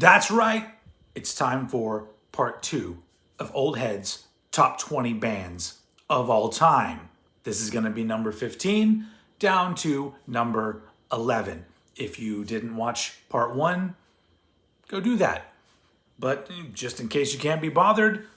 That's right. It's time for part 2 of Old Head's Top 20 Bands of All Time. This is going to be number 15 down to number 11. If you didn't watch part 1, go do that. But just in case you can't be bothered,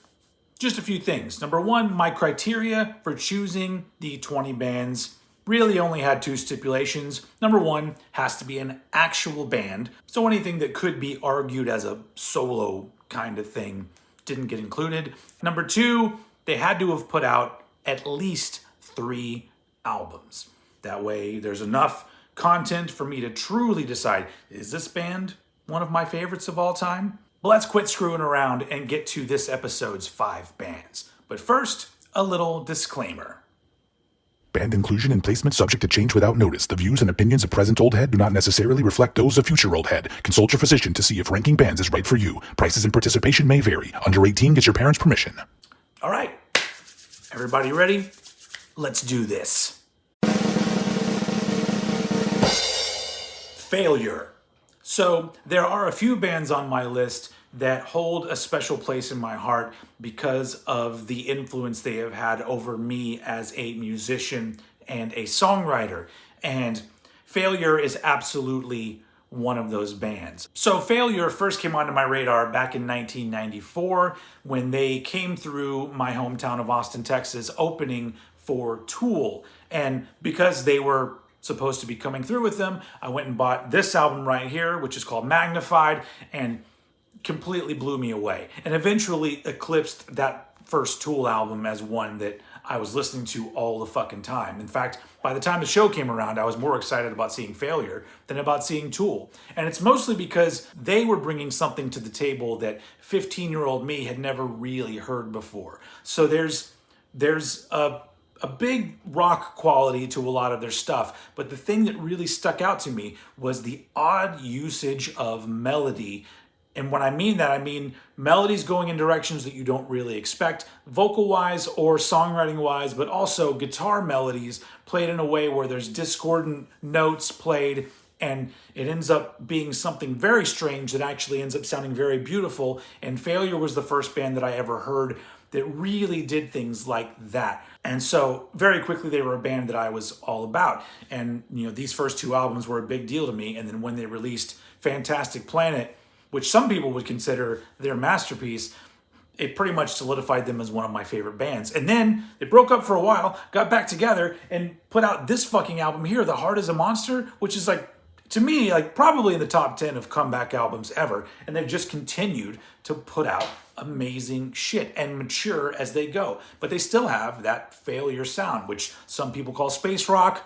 just a few things. Number 1, my criteria for choosing the 20 bands really only had 2 stipulations. Number 1 has to be an actual band, so anything that could be argued as a solo kind of thing didn't get included. Number 2, they had to have put out at least 3 albums. That way there's enough content for me to truly decide, is this band one of my favorites of all time? But let's quit screwing around and get to this episode's 5 bands. But first, a little disclaimer. Band inclusion and placement subject to change without notice. The views and opinions of present Old Head do not necessarily reflect those of future Old Head. Consult your physician to see if ranking bands is right for you. Prices and participation may vary. Under 18, get your parents' permission. All right, everybody ready? Let's do this. Failure. So there are a few bands on my list that hold a special place in my heart because of the influence they have had over me as a musician and a songwriter. And Failure is absolutely one of those bands. So Failure first came onto my radar back in 1994 when they came through my hometown of Austin, Texas, opening for Tool. And because they were supposed to be coming through with them, I went and bought this album right here, which is called Magnified, and completely blew me away, and eventually eclipsed that first Tool album as one that I was listening to all the fucking time. In fact, by the time the show came around, I was more excited about seeing Failure than about seeing Tool. And it's mostly because they were bringing something to the table that 15-year-old me had never really heard before. So there's a big rock quality to a lot of their stuff, but the thing that really stuck out to me was the odd usage of melody. And when I mean that, I mean melodies going in directions that you don't really expect, vocal-wise or songwriting-wise, but also guitar melodies played in a way where there's discordant notes played, and it ends up being something very strange that actually ends up sounding very beautiful. And Failure was the first band that I ever heard that really did things like that. And so very quickly they were a band that I was all about. And these first 2 albums were a big deal to me. And then when they released Fantastic Planet, which some people would consider their masterpiece, it pretty much solidified them as one of my favorite bands. And then they broke up for a while, got back together, and put out this fucking album here, The Heart is a Monster, which is to me, probably in the top 10 of comeback albums ever. And they've just continued to put out amazing shit and mature as they go. But they still have that Failure sound, which some people call space rock.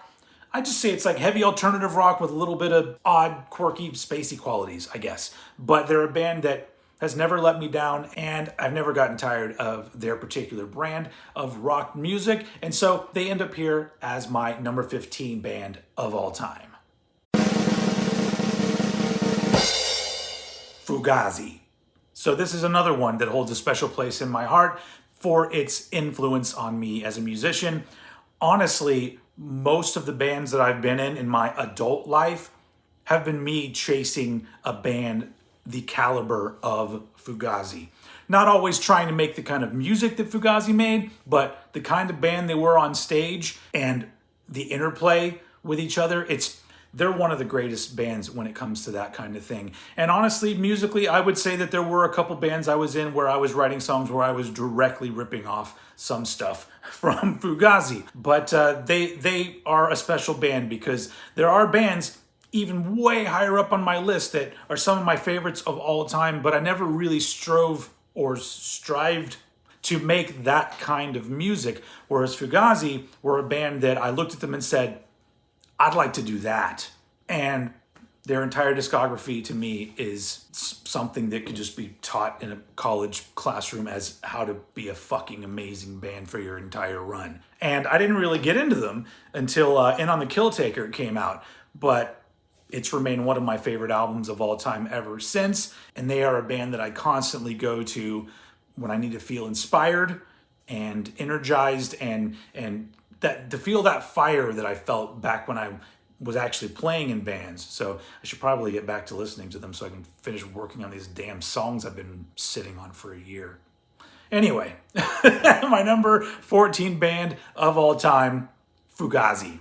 I just say it's like heavy alternative rock with a little bit of odd, quirky, spacey qualities, I guess. But they're a band that has never let me down, and I've never gotten tired of their particular brand of rock music. And so they end up here as my number 15 band of all time. Fugazi. So this is another one that holds a special place in my heart for its influence on me as a musician. Honestly, most of the bands that I've been in my adult life have been me chasing a band the caliber of Fugazi. Not always trying to make the kind of music that Fugazi made, but the kind of band they were on stage and the interplay with each other. They're one of the greatest bands when it comes to that kind of thing. And honestly, musically, I would say that there were a couple bands I was in where I was writing songs where I was directly ripping off some stuff from Fugazi. But they are a special band because there are bands even way higher up on my list that are some of my favorites of all time, but I never really strove or strived to make that kind of music. Whereas Fugazi were a band that I looked at them and said, I'd like to do that. And their entire discography to me is something that could just be taught in a college classroom as how to be a fucking amazing band for your entire run. And I didn't really get into them until In on the Kill Taker came out, but it's remained one of my favorite albums of all time ever since. And they are a band that I constantly go to when I need to feel inspired and energized and that to feel that fire that I felt back when I was actually playing in bands. So I should probably get back to listening to them so I can finish working on these damn songs I've been sitting on for a year. Anyway, my number 14 band of all time, Fugazi.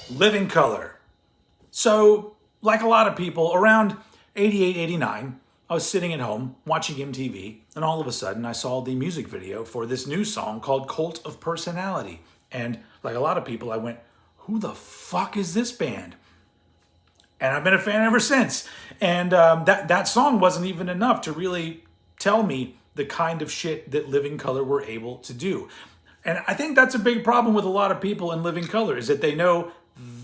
Living Colour. So, like a lot of people, around 88, 89, I was sitting at home watching MTV, and all of a sudden I saw the music video for this new song called Cult of Personality. And like a lot of people, I went, who the fuck is this band? And I've been a fan ever since. And that song wasn't even enough to really tell me the kind of shit that Living Colour were able to do. And I think that's a big problem with a lot of people in Living Colour, is that they know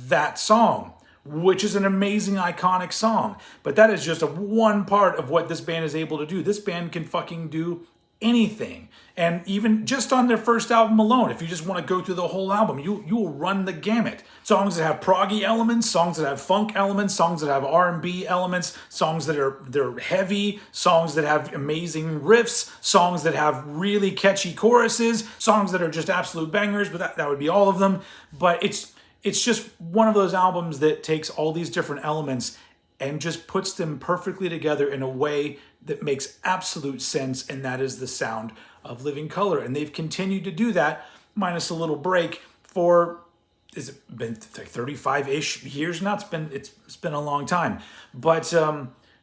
that song, which is an amazing, iconic song. But that is just one part of what this band is able to do. This band can fucking do anything. And even just on their first album alone, if you just want to go through the whole album, you will run the gamut. Songs that have proggy elements, songs that have funk elements, songs that have R&B elements, songs that they're heavy, songs that have amazing riffs, songs that have really catchy choruses, songs that are just absolute bangers, but that would be all of them. But it's just one of those albums that takes all these different elements and just puts them perfectly together in a way that makes absolute sense, and that is the sound of Living Colour. And they've continued to do that, minus a little break, for, has it been like 35-ish years now? It's been a long time. But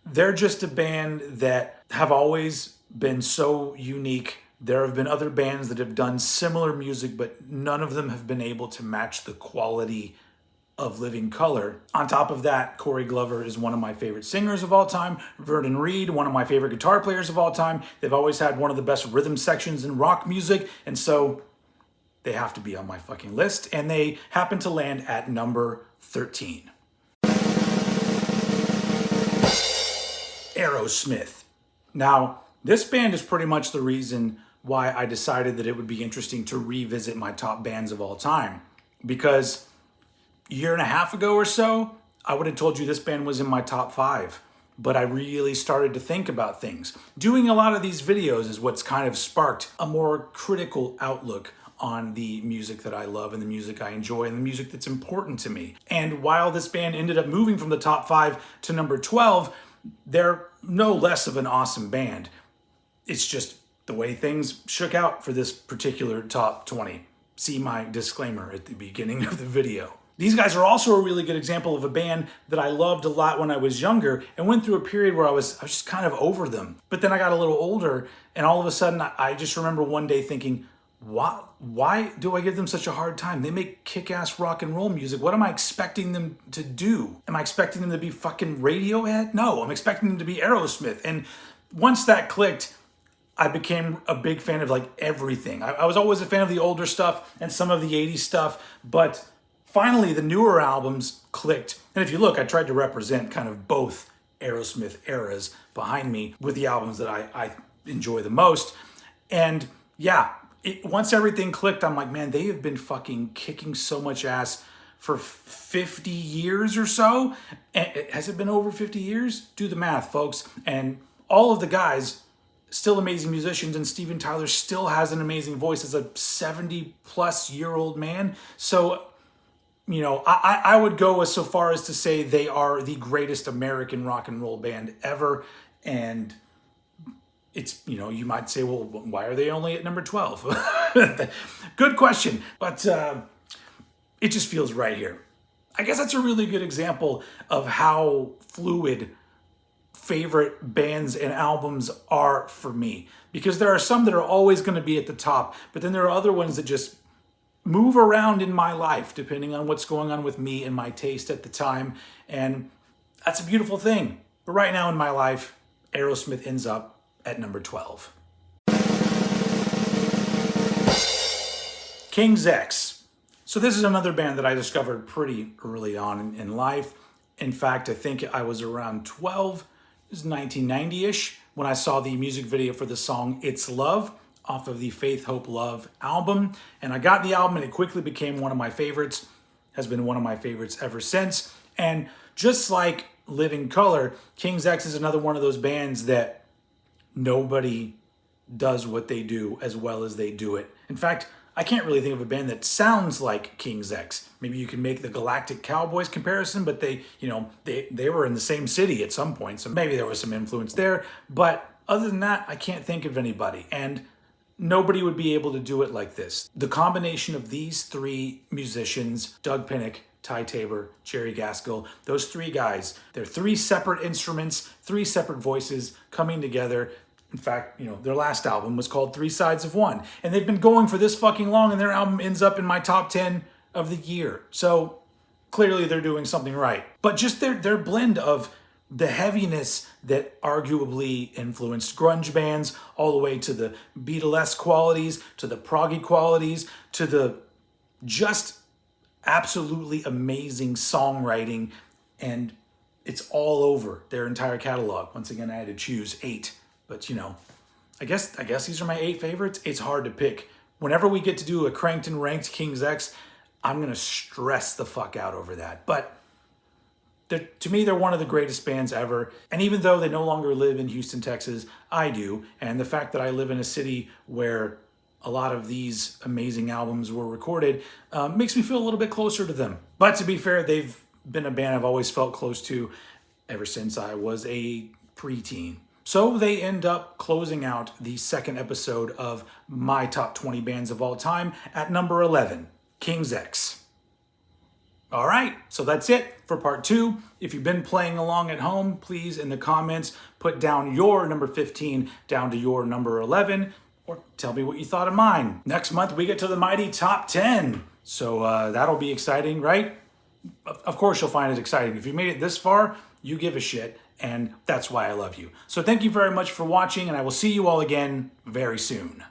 they're just a band that have always been so unique. There have been other bands that have done similar music, but none of them have been able to match the quality of Living Colour. On top of that, Corey Glover is one of my favorite singers of all time. Vernon Reid, one of my favorite guitar players of all time. They've always had one of the best rhythm sections in rock music, and so they have to be on my fucking list, and they happen to land at number 13. Aerosmith. Now, this band is pretty much the reason why I decided that it would be interesting to revisit my top bands of all time, because a year and a half ago or so, I would have told you this band was in my top 5. But I really started to think about things. Doing a lot of these videos is what's kind of sparked a more critical outlook on the music that I love and the music I enjoy and the music that's important to me. And while this band ended up moving from the top 5 to number 12, they're no less of an awesome band. It's just the way things shook out for this particular top 20. See my disclaimer at the beginning of the video. These guys are also a really good example of a band that I loved a lot when I was younger and went through a period where I was just kind of over them. But then I got a little older, and all of a sudden I just remember one day thinking, why do I give them such a hard time? They make kick-ass rock and roll music. What am I expecting them to do? Am I expecting them to be fucking Radiohead? No, I'm expecting them to be Aerosmith. And once that clicked, I became a big fan of like everything. I was always a fan of the older stuff and some of the 80s stuff, but finally the newer albums clicked. And if you look, I tried to represent kind of both Aerosmith eras behind me with the albums that I enjoy the most. And yeah, once everything clicked, I'm like, man, they have been fucking kicking so much ass for 50 years or so. Has it been over 50 years? Do the math, folks. And all of the guys, still amazing musicians, and Steven Tyler still has an amazing voice as a 70-plus-year-old man. So, you know, I would go as so far as to say they are the greatest American rock and roll band ever. And it's, you know, you might say, well, why are they only at number 12? Good question. But it just feels right here. I guess that's a really good example of how fluid favorite bands and albums are for me. Because there are some that are always going to be at the top, but then there are other ones that just move around in my life depending on what's going on with me and my taste at the time. And that's a beautiful thing. But right now in my life, Aerosmith ends up at number 12. King's X. So this is another band that I discovered pretty early on in life. In fact, I think I was around 12. It was 1990-ish when I saw the music video for the song It's Love off of the Faith, Hope, Love album. And I got the album and it quickly became one of my favorites. Has been one of my favorites ever since. And just like Living Colour, King's X is another one of those bands that nobody does what they do as well as they do it. In fact, I can't really think of a band that sounds like King's X. Maybe you can make the Galactic Cowboys comparison, but they were in the same city at some point, so maybe there was some influence there. But other than that, I can't think of anybody. And nobody would be able to do it like this. The combination of these three musicians, Doug Pinnick, Ty Tabor, Jerry Gaskill, those three guys, they're three separate instruments, three separate voices coming together. In fact, their last album was called Three Sides of One. And they've been going for this fucking long, and their album ends up in my top 10 of the year. So clearly they're doing something right. But just their blend of the heaviness that arguably influenced grunge bands, all the way to the Beatlesque qualities, to the proggy qualities, to the just absolutely amazing songwriting, and it's all over their entire catalog. Once again, I had to choose 8, but I guess these are my 8 favorites. It's hard to pick. Whenever we get to do a cranked and ranked King's X, I'm gonna stress the fuck out over that. But to me, they're one of the greatest bands ever. And even though they no longer live in Houston, Texas, I do. And the fact that I live in a city where a lot of these amazing albums were recorded makes me feel a little bit closer to them. But to be fair, they've been a band I've always felt close to ever since I was a preteen. So they end up closing out the second episode of my top 20 bands of all time at number 11, King's X. All right, so that's it for part 2. If you've been playing along at home, please in the comments put down your number 15 down to your number 11, or tell me what you thought of mine. Next month we get to the mighty top 10, so that'll be exciting, right? Of course you'll find it exciting. If you made it this far, you give a shit, and that's why I love you. So thank you very much for watching, and I will see you all again very soon.